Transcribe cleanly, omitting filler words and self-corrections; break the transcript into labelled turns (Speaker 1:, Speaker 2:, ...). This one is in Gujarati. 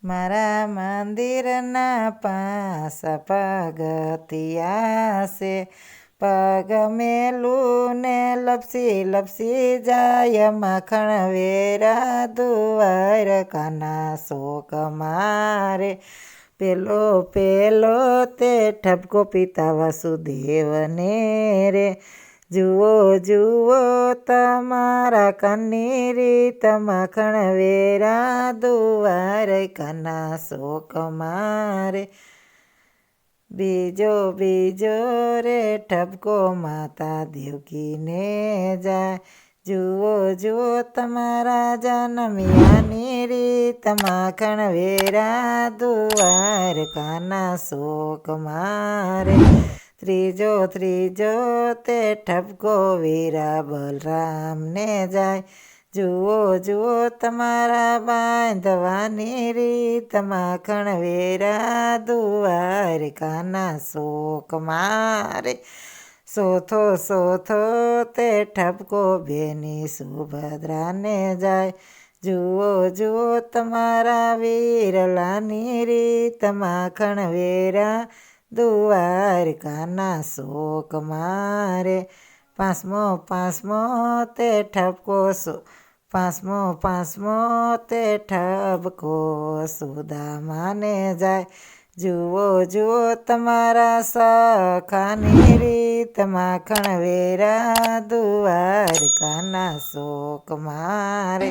Speaker 1: મારા મંદિરના પાસ પગથિયા છે, પગ મેલું ને લપસી લપસી જાય માખણ વેરા દુવાર કાના શોક મારે. પેલો પેલો તે ઠપકો પિતા વાસુદેવને રે, જુઓ જુઓ તમારા કાનની રીત માખણ વેરા દુવાર કાના શોક મારે. બીજો બીજો રે ઠપકો માતા દેવકીને જાય, જુઓ જુઓ તમારા જનમિયાની રીત માખણ વેરા દુવાર કાના શોક મારે. ત્રીજો ત્રીજો તે ઠપકો વીરા બલરામને જાય, જુઓ જુઓ તમારા બાંધવાની રીત માખણ વેરા દુવાર કાના શોક મારે. ચોથો ચોથો તે ઠપકો બેની સુભદ્રાને જાય, જુઓ જુઓ તમારા વીરલાની રીત માખણ વેરા દુવાર કાના શોક મારે. પાંચમો તે ઠપકો પાંચમો તે ઠપકો સુદામાને જાય, જુઓ જુઓ તમારા સખાની રીત માખણ વેરા દુવાર કાના શોક મારે.